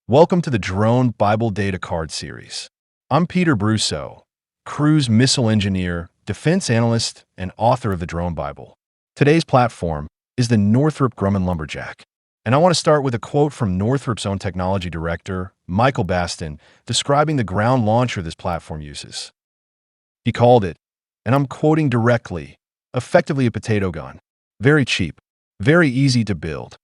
Welcome to the Drone Bible Data Card Series. I'm Peter Brousseau, cruise missile engineer, defense analyst, and author of the Drone Bible. Today's platform is the Northrop Grumman Lumberjack. And I want to start with a quote from Northrop's own technology director, Michael Baston, describing the ground launcher this platform uses. He called it, and I'm quoting directly, effectively a potato gun. Very cheap, very easy to build.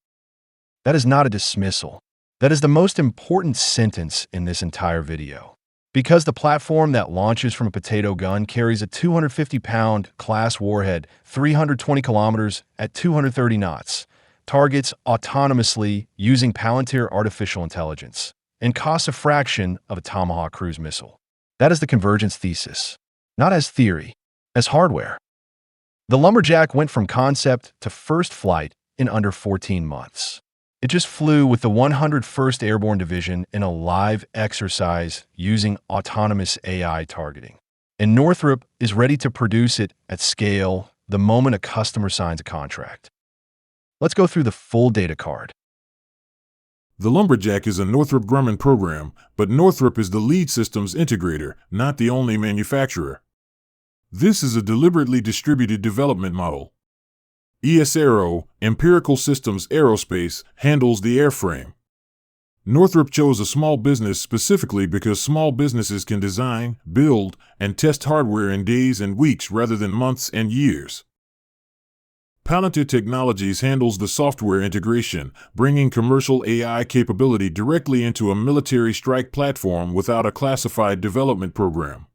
That is not a dismissal. That is the most important sentence in this entire video. Because the platform that launches from a potato gun carries a 250-pound class warhead, 320 kilometers at 230 knots, targets autonomously using Palantir artificial intelligence, and costs a fraction of a Tomahawk cruise missile. That is the convergence thesis. Not as theory, as hardware. The Lumberjack went from concept to first flight in under 14 months. It just flew with the 101st Airborne Division in a live exercise using autonomous AI targeting. And Northrop is ready to produce it at scale the moment a customer signs a contract. Let's go through the full data card. The Lumberjack is a Northrop Grumman program, but Northrop is the lead systems integrator, not the only manufacturer. This is a deliberately distributed development model. ES-Aero, Empirical Systems Aerospace, handles the airframe. Northrop chose a small business specifically because small businesses can design, build, and test hardware in days and weeks rather than months and years. Palantir Technologies handles the software integration, bringing commercial AI capability directly into a military strike platform without a classified development program.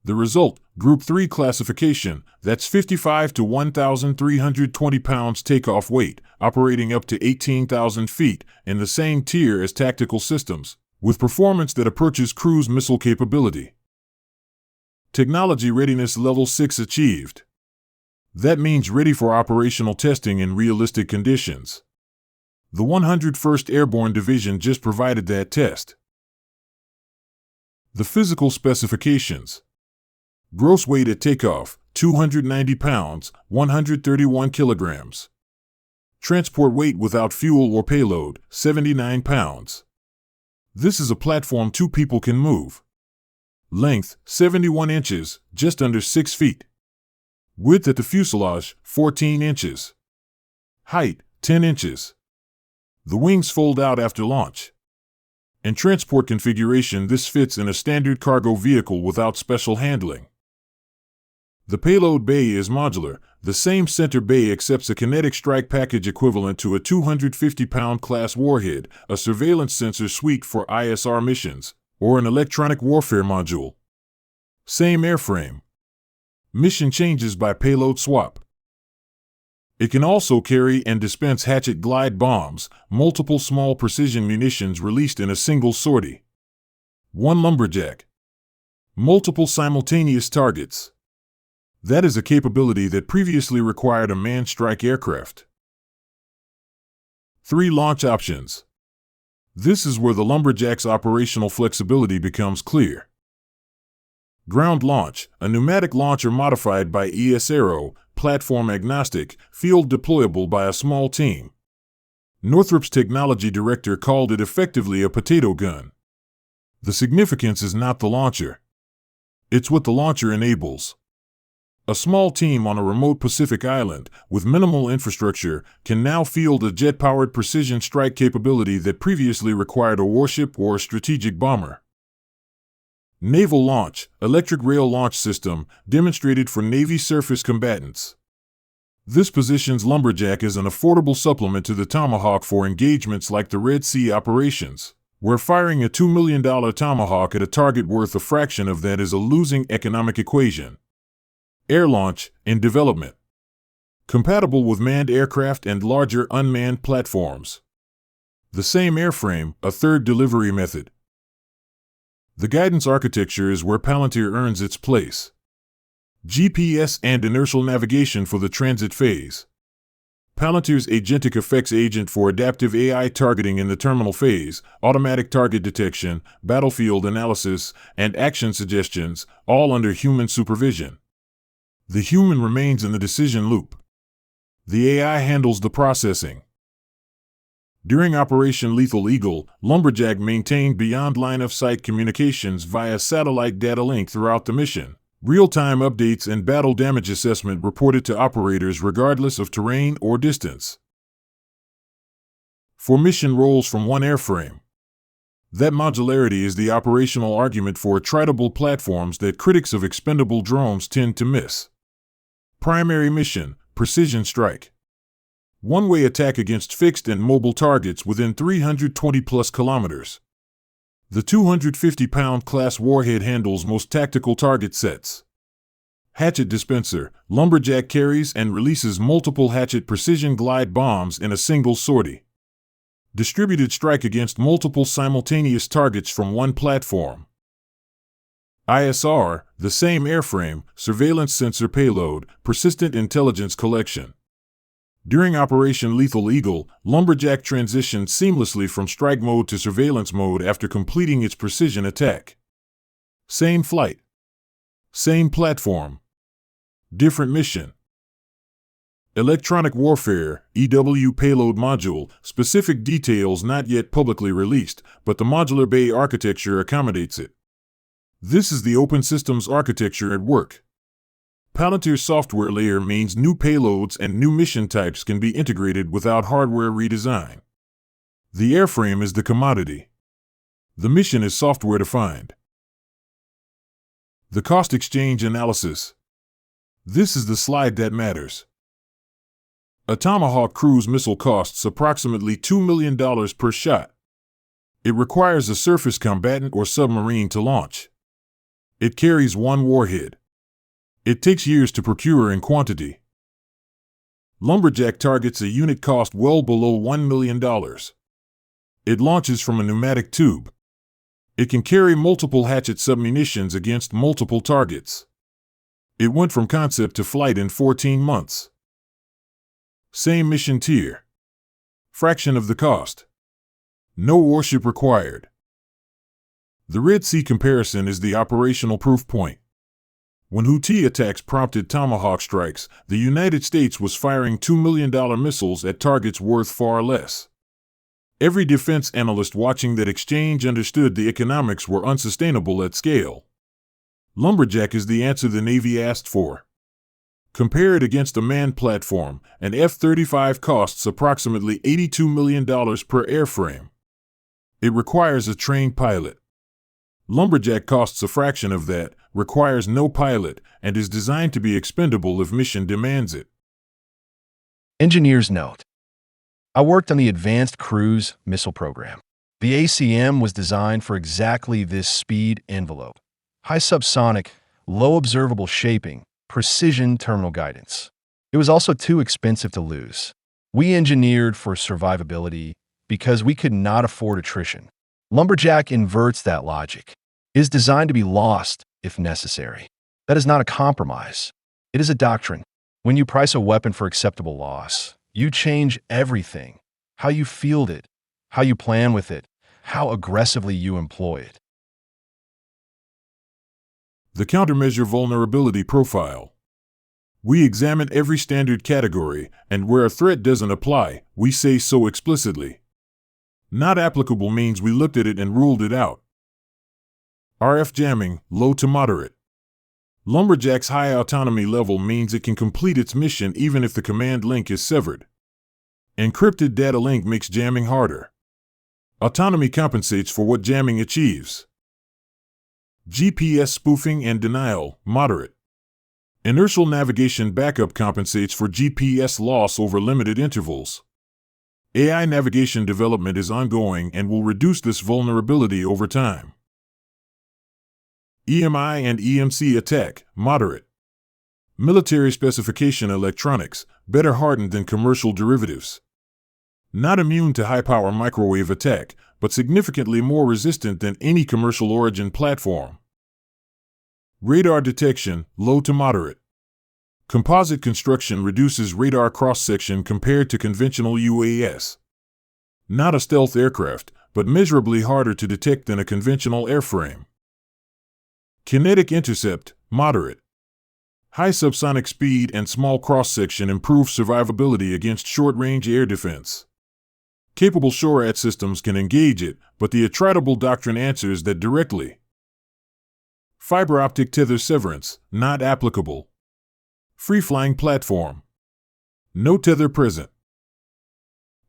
The result, Group 3 classification, that's 55 to 1,320 pounds takeoff weight, operating up to 18,000 feet, in the same tier as tactical systems, with performance that approaches cruise missile capability. Technology readiness level 6 achieved. That means ready for operational testing in realistic conditions. The 101st Airborne Division just provided that test. The physical specifications. Gross weight at takeoff, 290 pounds, 131 kilograms. Transport weight without fuel or payload, 79 pounds. This is a platform 2 people can move. Length, 71 inches, just under 6 feet. Width at the fuselage, 14 inches. Height, 10 inches. The wings fold out after launch. In transport configuration, this fits in a standard cargo vehicle without special handling. The payload bay is modular. The same center bay accepts a kinetic strike package equivalent to a 250-pound class warhead, a surveillance sensor suite for ISR missions, or an electronic warfare module. Same airframe. Mission changes by payload swap. It can also carry and dispense hatchet glide bombs, multiple small precision munitions released in a single sortie. One Lumberjack. Multiple simultaneous targets. That is a capability that previously required a manned strike aircraft. 3 launch options. This is where the Lumberjack's operational flexibility becomes clear. Ground launch, a pneumatic launcher modified by ES-Aero, platform agnostic, field deployable by a small team. Northrop's technology director called it effectively a potato gun. The significance is not the launcher. It's what the launcher enables. A small team on a remote Pacific island, with minimal infrastructure, can now field a jet-powered precision strike capability that previously required a warship or a strategic bomber. Naval launch, electric rail launch system, demonstrated for Navy surface combatants. This positions Lumberjack as an affordable supplement to the Tomahawk for engagements like the Red Sea operations, where firing a $2 million Tomahawk at a target worth a fraction of that is a losing economic equation. Air launch, in development. Compatible with manned aircraft and larger unmanned platforms. The same airframe, a third delivery method. The guidance architecture is where Palantir earns its place. GPS and inertial navigation for the transit phase. Palantir's agentic effects agent for adaptive AI targeting in the terminal phase, automatic target detection, battlefield analysis, and action suggestions, all under human supervision. The human remains in the decision loop. The AI handles the processing. During Operation Lethal Eagle, Lumberjack maintained beyond line-of-sight communications via satellite data link throughout the mission. Real-time updates and battle damage assessment reported to operators regardless of terrain or distance. For mission roles from one airframe. That modularity is the operational argument for attritable platforms that critics of expendable drones tend to miss. Primary mission, precision strike. One-way attack against fixed and mobile targets within 320-plus kilometers. The 250-pound class warhead handles most tactical target sets. Hatchet dispenser, Lumberjack carries and releases multiple hatchet precision glide bombs in a single sortie. Distributed strike against multiple simultaneous targets from one platform. ISR, the same airframe, surveillance sensor payload, persistent intelligence collection. During Operation Lethal Eagle, Lumberjack transitioned seamlessly from strike mode to surveillance mode after completing its precision attack. Same flight. Same platform. Different mission. Electronic Warfare, EW Payload Module, specific details not yet publicly released, but the modular bay architecture accommodates it. This is the open systems architecture at work. Palantir software layer means new payloads and new mission types can be integrated without hardware redesign. The airframe is the commodity. The mission is software defined. The cost exchange analysis. This is the slide that matters. A Tomahawk cruise missile costs approximately $2 million per shot. It requires a surface combatant or submarine to launch. It carries one warhead. It takes years to procure in quantity. Lumberjack targets a unit cost well below $1 million. It launches from a pneumatic tube. It can carry multiple hatchet submunitions against multiple targets. It went from concept to flight in 14 months. Same mission tier. Fraction of the cost. No warship required. The Red Sea comparison is the operational proof point. When Houthi attacks prompted Tomahawk strikes, the United States was firing $2 million missiles at targets worth far less. Every defense analyst watching that exchange understood the economics were unsustainable at scale. Lumberjack is the answer the Navy asked for. Compare it against a manned platform, an F-35 costs approximately $82 million per airframe. It requires a trained pilot. Lumberjack costs a fraction of that, requires no pilot, and is designed to be expendable if mission demands it. Engineer's note. I worked on the Advanced Cruise Missile Program. The ACM was designed for exactly this speed envelope. High subsonic, low observable shaping, precision terminal guidance. It was also too expensive to lose. We engineered for survivability because we could not afford attrition. Lumberjack inverts that logic. It is designed to be lost if necessary. That is not a compromise. It is a doctrine. When you price a weapon for acceptable loss, you change everything. How you field it, how you plan with it, how aggressively you employ it. The countermeasure vulnerability profile. We examine every standard category, and where a threat doesn't apply, we say so explicitly. Not applicable means we looked at it and ruled it out. RF jamming, low to moderate. Lumberjack's high autonomy level means it can complete its mission even if the command link is severed. Encrypted data link makes jamming harder. Autonomy compensates for what jamming achieves. GPS spoofing and denial, moderate. Inertial navigation backup compensates for GPS loss over limited intervals. AI navigation development is ongoing and will reduce this vulnerability over time. EMI and EMC attack, moderate. Military specification electronics, better hardened than commercial derivatives. Not immune to high-power microwave attack, but significantly more resistant than any commercial origin platform. Radar detection, low to moderate. Composite construction reduces radar cross-section compared to conventional UAS. Not a stealth aircraft, but measurably harder to detect than a conventional airframe. Kinetic intercept, moderate. High subsonic speed and small cross-section improve survivability against short-range air defense. Capable SHORAD systems can engage it, but the attritable doctrine answers that directly. Fiber optic tether severance, not applicable. Free-flying platform. No tether present.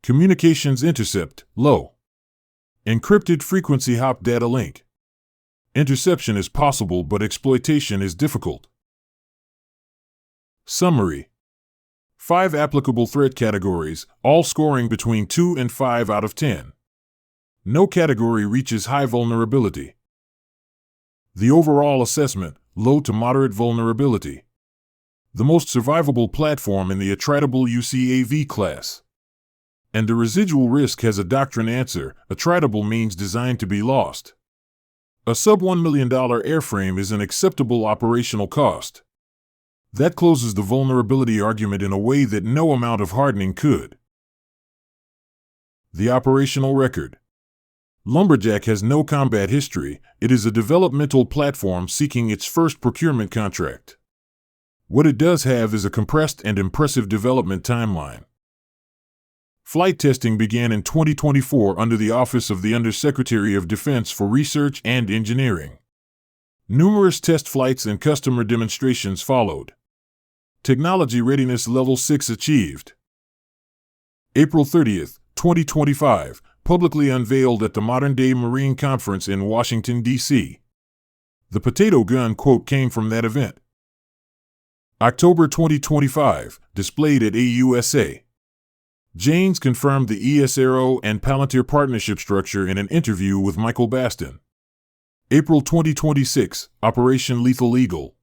Communications intercept, low. Encrypted frequency hop data link. Interception is possible, but exploitation is difficult. Summary. 5 applicable threat categories, all scoring between 2 and 5 out of 10. No category reaches high vulnerability. The overall assessment, low to moderate vulnerability. The most survivable platform in the attritable UCAV class. And the residual risk has a doctrine answer. Attritable means designed to be lost. A sub $1 million airframe is an acceptable operational cost. That closes the vulnerability argument in a way that no amount of hardening could. The operational record. Lumberjack has no combat history. It is a developmental platform seeking its first procurement contract. What it does have is a compressed and impressive development timeline. Flight testing began in 2024 under the Office of the Undersecretary of Defense for Research and Engineering. Numerous test flights and customer demonstrations followed. Technology Readiness Level 6 achieved. April 30, 2025, publicly unveiled at the Modern Day Marine Conference in Washington, D.C. The potato gun quote came from that event. October 2025, displayed at AUSA. Janes confirmed the ES Aero and Palantir partnership structure in an interview with Michael Baston. April 2026, Operation Lethal Eagle.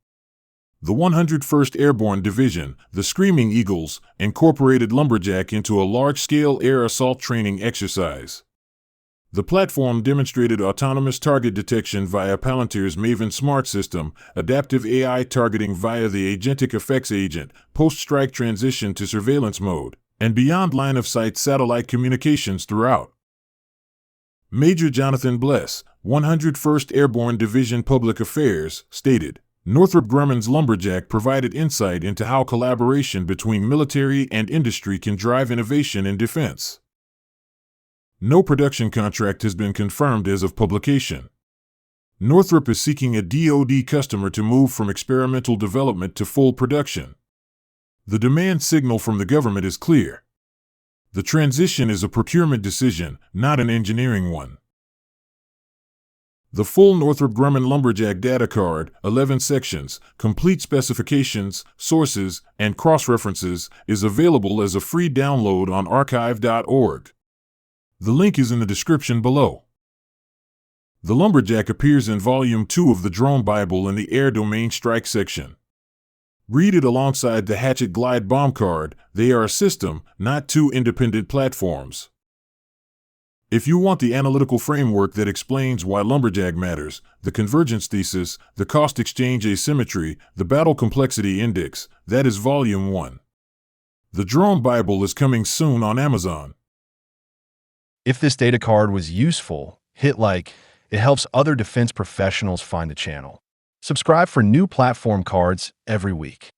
The 101st Airborne Division, the Screaming Eagles, incorporated Lumberjack into a large-scale air assault training exercise. The platform demonstrated autonomous target detection via Palantir's Maven smart system, adaptive AI targeting via the agentic effects agent, post-strike transition to surveillance mode, and beyond line-of-sight satellite communications throughout. Major Jonathan Bless, 101st Airborne Division Public Affairs, stated, Northrop Grumman's Lumberjack provided insight into how collaboration between military and industry can drive innovation in defense. No production contract has been confirmed as of publication. Northrop is seeking a DoD customer to move from experimental development to full production. The demand signal from the government is clear. The transition is a procurement decision, not an engineering one. The full Northrop Grumman Lumberjack data card, 11 sections, complete specifications, sources, and cross-references, is available as a free download on archive.org. The link is in the description below. The Lumberjack appears in Volume 2 of the Drone Bible in the Air Domain Strike section. Read it alongside the Hatchet Glide Bomb card. They are a system, not two independent platforms. If you want the analytical framework that explains why Lumberjack matters, the convergence thesis, the cost exchange asymmetry, the battle complexity index, that is Volume 1. The Drone Bible is coming soon on Amazon. If this data card was useful, hit like. It helps other defense professionals find the channel. Subscribe for new platform cards every week.